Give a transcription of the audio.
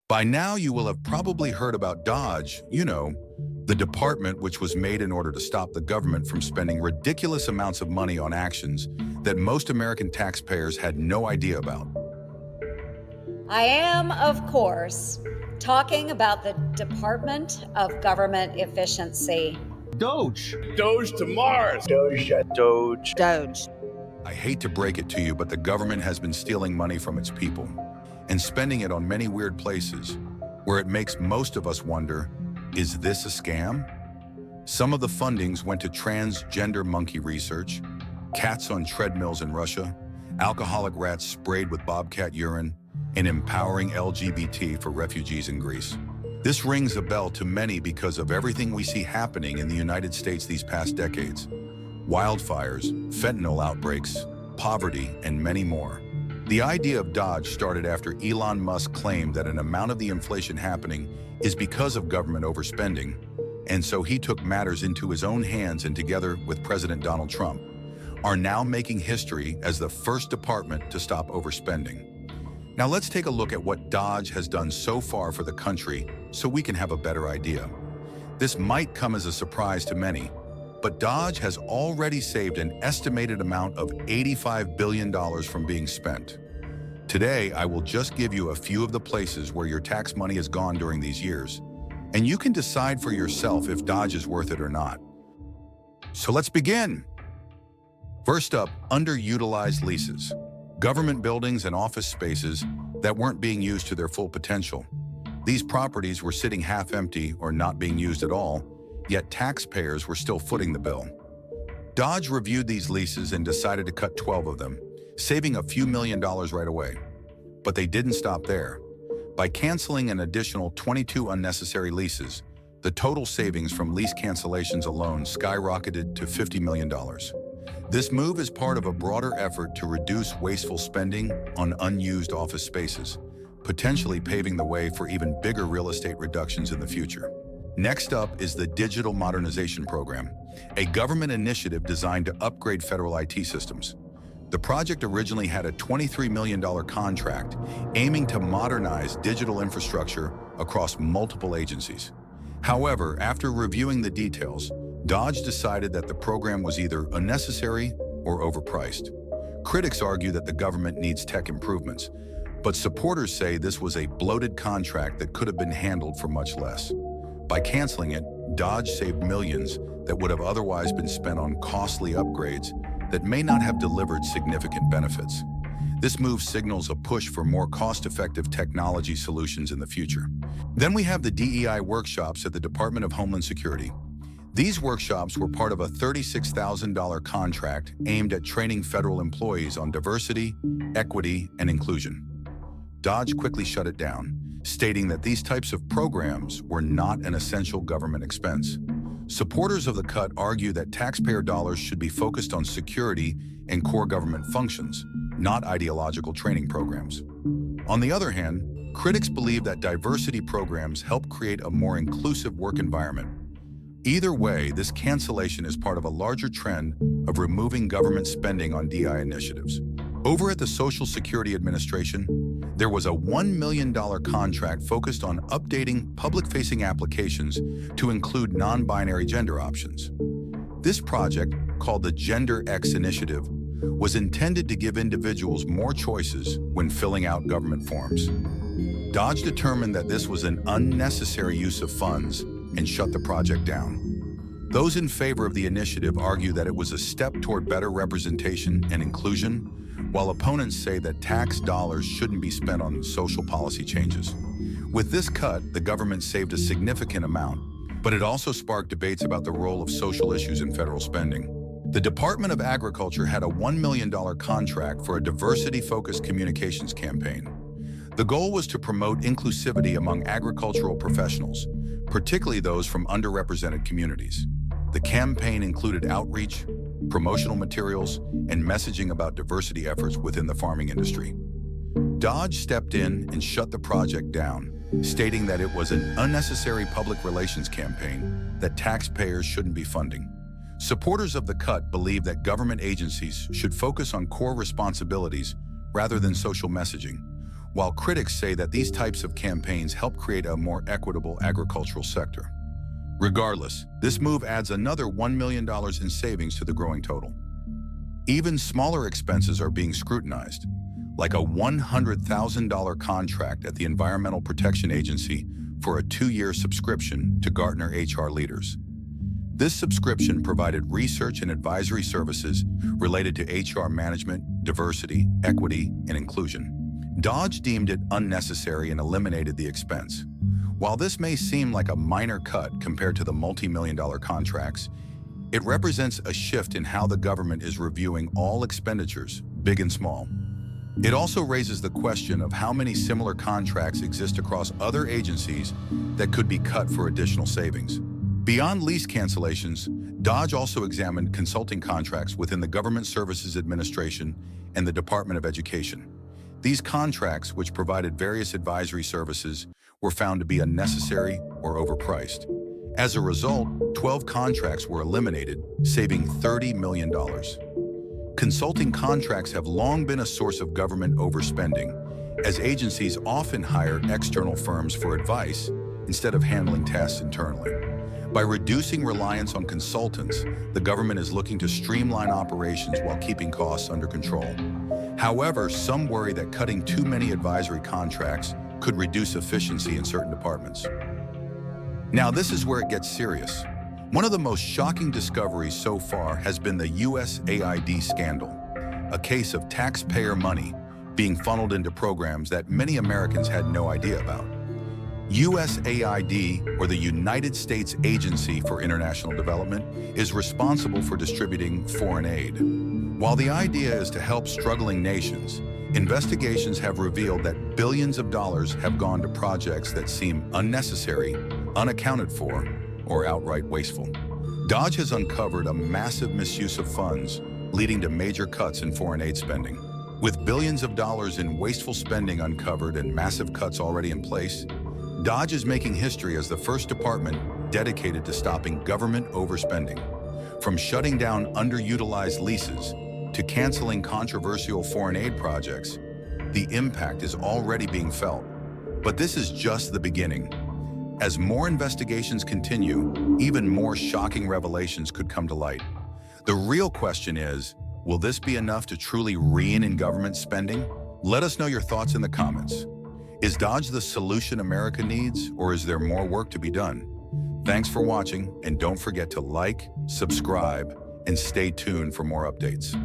By now, you will have probably heard about DOGE, the department which was made in order to stop the government from spending ridiculous amounts of money on actions that most American taxpayers had no idea about. I am, of course, talking about the Department of Government Efficiency. DOGE. DOGE to Mars. DOGE. I hate to break it to you, but the government has been stealing money from its people and spending it on many weird places where it makes most of us wonder, is this a scam? Some of the fundings went to transgender monkey research, cats on treadmills in Russia, alcoholic rats sprayed with bobcat urine, and empowering LGBT for refugees in Greece. This rings a bell to many because of everything we see happening in the United States these past decades. Wildfires, fentanyl outbreaks, poverty, and many more. The idea of DOGE started after Elon Musk claimed that an amount of the inflation happening is because of government overspending, and so he took matters into his own hands and together with President Donald Trump, are now making history as the first department to stop overspending. Now let's take a look at what DOGE has done so far for the country so we can have a better idea. This might come as a surprise to many, but DOGE has already saved an estimated amount of $85 billion from being spent. Today, I will just give you a few of the places where your tax money has gone during these years, and you can decide for yourself if DOGE is worth it or not. So let's begin. First up, underutilized leases. Government buildings and office spaces that weren't being used to their full potential. These properties were sitting half empty or not being used at all, yet taxpayers were still footing the bill. DOGE reviewed these leases and decided to cut 12 of them, saving a few $1,000,000 right away. But they didn't stop there. By canceling an additional 22 unnecessary leases, the total savings from lease cancellations alone skyrocketed to $50 million. This move is part of a broader effort to reduce wasteful spending on unused office spaces, potentially paving the way for even bigger real estate reductions in the future. Next up is the Digital Modernization Program, a government initiative designed to upgrade federal IT systems. The project originally had a $23 million contract aiming to modernize digital infrastructure across multiple agencies. However, after reviewing the details, DOGE decided that the program was either unnecessary or overpriced. Critics argue that the government needs tech improvements, but supporters say this was a bloated contract that could have been handled for much less. By canceling it, DOGE saved millions that would have otherwise been spent on costly upgrades that may not have delivered significant benefits. This move signals a push for more cost-effective technology solutions in the future. Then we have the DEI workshops at the Department of Homeland Security. These workshops were part of a $36,000 contract aimed at training federal employees on diversity, equity, and inclusion. DOGE quickly shut it down, stating that these types of programs were not an essential government expense. Supporters of the cut argue that taxpayer dollars should be focused on security and core government functions, not ideological training programs. On the other hand, critics believe that diversity programs help create a more inclusive work environment. Either way, this cancellation is part of a larger trend of removing government spending on DI initiatives. Over at the Social Security Administration, there was a $1 million contract focused on updating public-facing applications to include non-binary gender options. This project, called the Gender X Initiative, was intended to give individuals more choices when filling out government forms. DOGE determined that this was an unnecessary use of funds and shut the project down. Those in favor of the initiative argue that it was a step toward better representation and inclusion, while opponents say that tax dollars shouldn't be spent on social policy changes. With this cut, the government saved a significant amount, but it also sparked debates about the role of social issues in federal spending. The Department of Agriculture had a $1 million contract for a diversity-focused communications campaign. The goal was to promote inclusivity among agricultural professionals, particularly those from underrepresented communities. The campaign included outreach, promotional materials, and messaging about diversity efforts within the farming industry. DOGE stepped in and shut the project down, stating that it was an unnecessary public relations campaign that taxpayers shouldn't be funding. Supporters of the cut believe that government agencies should focus on core responsibilities rather than social messaging, while critics say that these types of campaigns help create a more equitable agricultural sector. Regardless, this move adds another $1 million in savings to the growing total. Even smaller expenses are being scrutinized, like a $100,000 contract at the Environmental Protection Agency for a 2-year subscription to Gartner HR leaders. This subscription provided research and advisory services related to HR management, diversity, equity, and inclusion. DOGE deemed it unnecessary and eliminated the expense. While this may seem like a minor cut compared to the multi-million-dollar contracts, it represents a shift in how the government is reviewing all expenditures, big and small. It also raises the question of how many similar contracts exist across other agencies that could be cut for additional savings. Beyond lease cancellations, DOGE also examined consulting contracts within the Government Services Administration and the Department of Education. These contracts, which provided various advisory services, were found to be unnecessary or overpriced. As a result, 12 contracts were eliminated, saving $30 million. Consulting contracts have long been a source of government overspending, as agencies often hire external firms for advice instead of handling tasks internally. By reducing reliance on consultants, the government is looking to streamline operations while keeping costs under control. However, some worry that cutting too many advisory contracts could reduce efficiency in certain departments. Now, this is where it gets serious. One of the most shocking discoveries so far has been the USAID scandal, a case of taxpayer money being funneled into programs that many Americans had no idea about. USAID, or the United States Agency for International Development, is responsible for distributing foreign aid. While the idea is to help struggling nations, investigations have revealed that billions of dollars have gone to projects that seem unnecessary, unaccounted for, or outright wasteful. DOGE has uncovered a massive misuse of funds, leading to major cuts in foreign aid spending. With billions of dollars in wasteful spending uncovered and massive cuts already in place, DOGE is making history as the first department dedicated to stopping government overspending. From shutting down underutilized leases to canceling controversial foreign aid projects, the impact is already being felt. But this is just the beginning. As more investigations continue, even more shocking revelations could come to light. The real question is, will this be enough to truly rein in government spending? Let us know your thoughts in the comments. Is DOGE the solution America needs, or is there more work to be done? Thanks for watching, and don't forget to like, subscribe, and stay tuned for more updates.